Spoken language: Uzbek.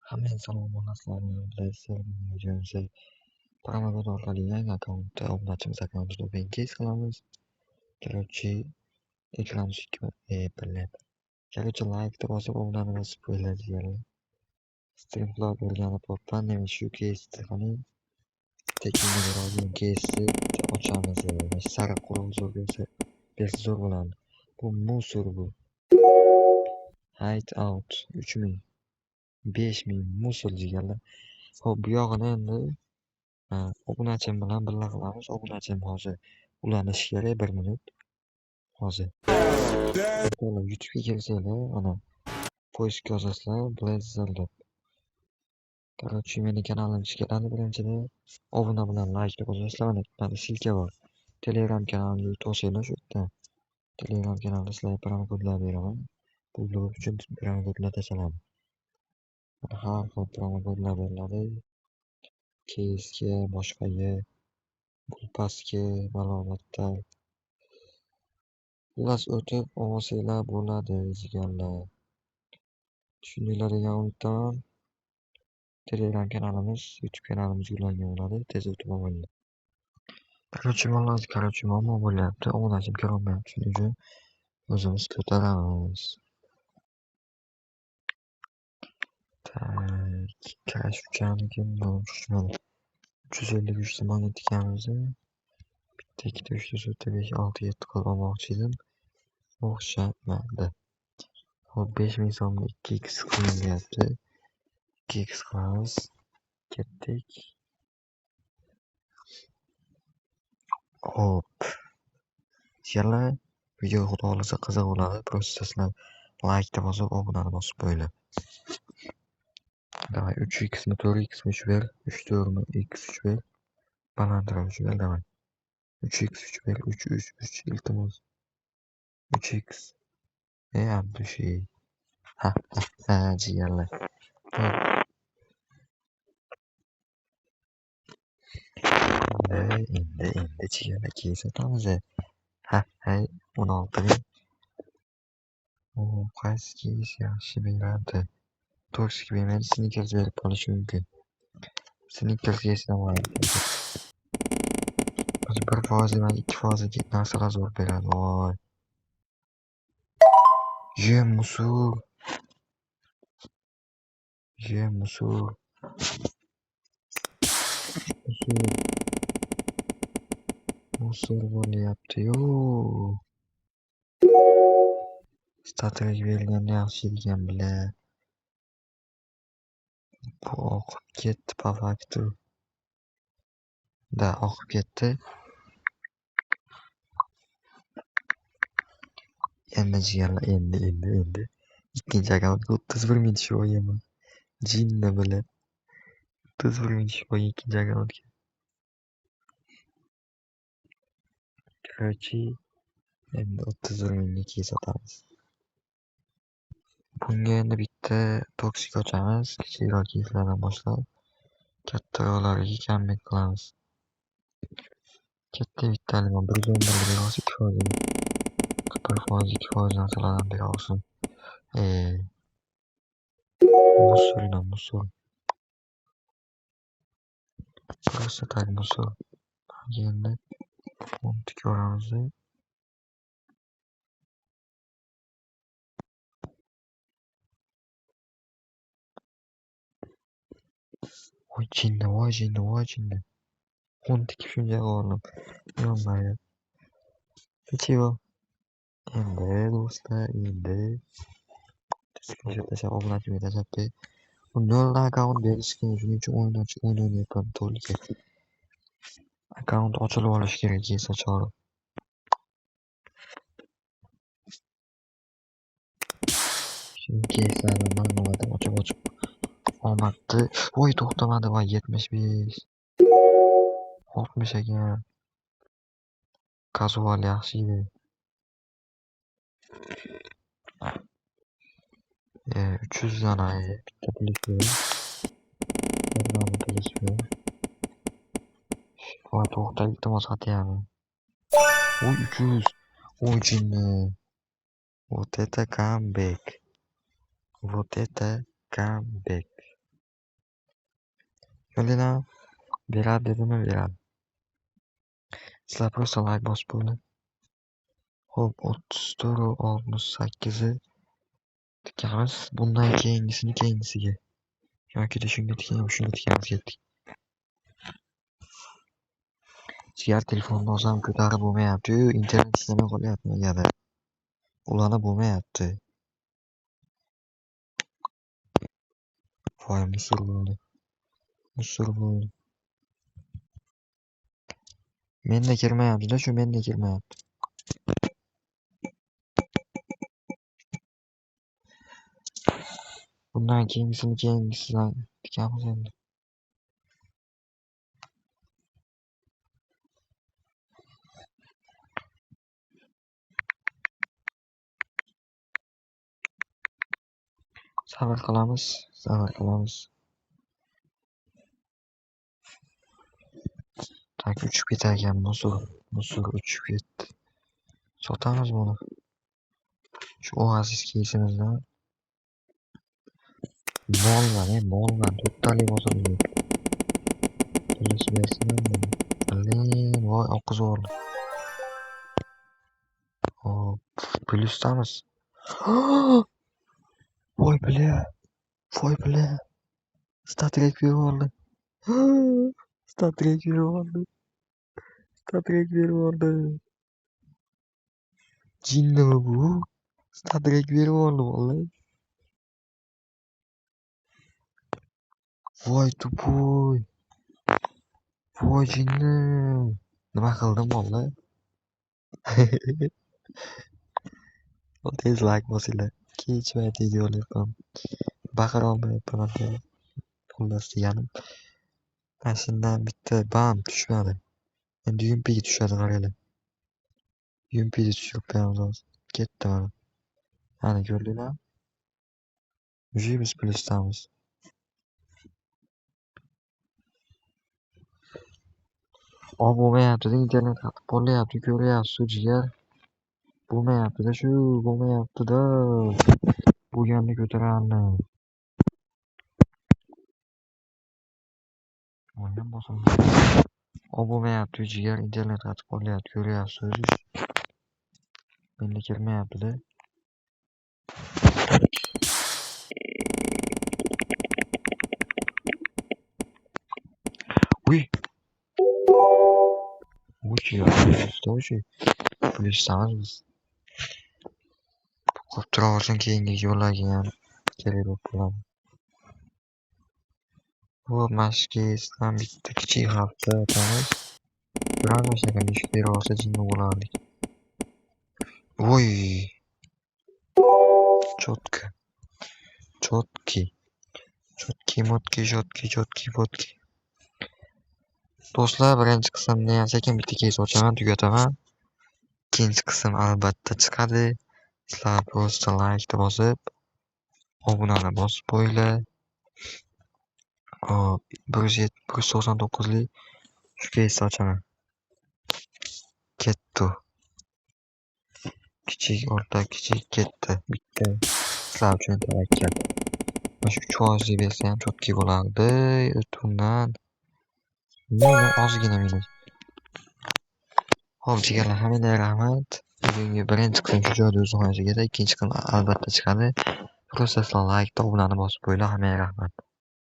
Hamma inson omonatlarini bilaysizmi? Promokod orqali yangi akkauntda obunachimiz akkauntida o'zingiz qilamiz. Короче, экранчик блядь. Короче, лайкni bosib obunani bosib qo'yinglar jigarlar. Streamlar bo'lgani popdan nima shu keysni qani tekinga beradigan keysni ochamiz. Sariq qurol zo'r bersa zo'r bo'ladi. Bu musor bu. Hideout 3000 5000 musor jigarlar. Xo'p, bu yog'ini endi obunachim bilan birga qilamiz. Obunachim hozir ulanishi kerak 1 minut. Hozir. YouTube'ga kelsanglar, ana poisk yozasizlar, bilasizlar deb. Короче, meni kanalim keladi birinchidan. Obuna bilan like bosasizlar, mana silka bor. Telegram kanalimga yutib olsanglar shu yerda. Telegram kanalda sizlarga promokodlar beraman. Pullar uchun promokodlar tashladim. Har xil promokodlar beriladi. Keysga, boshqaga, bulpasga, malomatda. Xullas o'tib olsanglar bo'ladi jigarlar. Tushundinglar degan umiddaman. Telegram kanalimiz, YouTube kanalimizga ulangan bo'ladi. Tez o'tib olinglar. Короче, muammo bo'lyapti. Obunachim kirolmayapti. Shuning uchun o'zimiz ko'taramiz. Kashfchaniki tushmadi. 353 ta moneta tikamiz. Bitta, 2 ta, 3 ta, 4 ta, 5, 6, 7 qilib olmoqchi edim. O'xshamadi. Hop, 5000 so'mga 2x qiling deyapti. 2x qilamiz. Ketdik. Hop. Jigarlar, video xudo xolasa qiziq bo'ladi. Просто sizlar like bosib, obunani bosib qo'yinglar. Давай 3x mi 4x mi shu ber, 3 mi x 3 ber. Balandroq shu ber, давай. 3x 3 ber, 3 iltimos. 3x. Abdushi. Ha, jigarlar. Endi jigarlar kesatamiz. Ha, 16 qaysi keys yaxshi beradi? Toksik bermaydi, sneakers berib qolishi mumkin. Sneakers yesam bo'ladi. 1% emas, 2% narsalar zo'r beradi. Voy. Musor. Musor bo'lyapti-yu. Statraga berilganda yaxshi ekan bilan. Bu oqib ketdi po faktu. Da, oqib ketdi. Endi jigarlar, endi. Ikkinchi akkauntga 31 ming tushib olganman. Jinni bilan 31 ming tushib olgan ikkinchi akkauntga. Короче, endi 31 mingga keys sotamiz. Bunga endi bitta toksik ochamiz. Kichikroq keyslardan boshlab kattaroqlariga comeback qilamiz. Katta bittalik 111 bera olsa 2%. 1%, 2% narsalardan bera olsin. Musor. Просто так musor. Endi o'ntni ko'ramiz. Voy jinni. 10 tikib shuncha oldim. Yonmaydi. Nechego? Endi do'stlar, screenshot tashlab obunachimga tashlab qo'y. 0 dan akkaunt berishgan, shuning uchun o'ynayapman to'liq. Akkaunt ochilib olish kerak keys ochib. Şimdi keyslarni ma'lumotini ochib olmabdi. Voy, to'xtamadi. Voy, 75 60 ekan. Casual yaxshi edi. 300 dan bitta plyus. Voy, to'xta, iltimos xatayapman. Voy, 300. Voy, jinni. Вот это камбэк. Yo'linglar beradi dedimi beradi. Sizlar просто like bosib qo'yinglar. Xo'p, 34.68 tikamiz. Bundan keyingisiga. Yoki shunga tikamiz, ketdik. Jigar telefonni olsam ko'tarib bo'lmayapti-yu, internet ishlamay qolyapti negadir. Ulanib bo'lmayapti. Voy, musor bo'ldi. Menda kirmayapti-da, shu menda kirmayapti. Bundan keyingisidan tikamiz endi. Sabr qilamiz. Tak uchib ketar ekan musor uchib ketdi. Sotamiz buni. Shu oasis keysimizdan molman to'ttali bosildi. Pulisi bersinlar buni. Voy, oqizib oldi. Hop, plyusdamiz. Voy bля. Statrek berib oldi. Statrek berib oldi. Jinnimi bu? Statrek berib oldi vallahi. Voy tupoy. Voy jinni. Nima qildim vallahi? Tez like bosinglar. Kechmay videolar baqira olmayapman. Xullas deganim. Mana shundan bitta bam tushmadi. Endi yumpiga tushadi qaranglar. Yumpiga tushib qo'yamiz hozir. Ketdi mana. Mana ko'rdinglarmi? Biz plyusdamiz. Bo'lmayapti-da, internet qatib qolyapti, ko'ryapsiz jigar. Bo'lmayapti-da. Bo'lganini ko'tararni. O'yindan bosildi. Bo'lmayapti jigar, internet qatib qolyapti, ko'ryapsiz. Menda kirmayapti-da. Uy. Plyusdamiz biz. Qo'rqib turaversin, keyingi yo'llarga ham kerak bo'lib qoladi. Bu mashkesdan bitta kichik hafta atamiz. Biron narsaga mushuk berib olsa jinni bo'lardik. Voy. Chotki. Do'stlar, birinchi qismni ham sekin bitta keys ochaman, tugataman. Ikkinchi qism albatta chiqadi. Sizlar просто like bosib, obunani bosib qo'yinglar. Hop, 199lik shu keysni ochaman. Ketdi. Kichik, o'rta, kichik ketdi. Bitta. Sizlar uchun tavakkal. Mana shu 3% bersa ham chotki bo'lardi. O'tibundan ozgina minus. Hop, jigarlar, hammaga rahmat. Bugungi birinchi qism shu joyda o'z nihoyasiga yetadi. Ikkinchi qism albatta chiqadi. Просто sizlar like, obunani bosib qo'yinglar. Hammaga rahmat.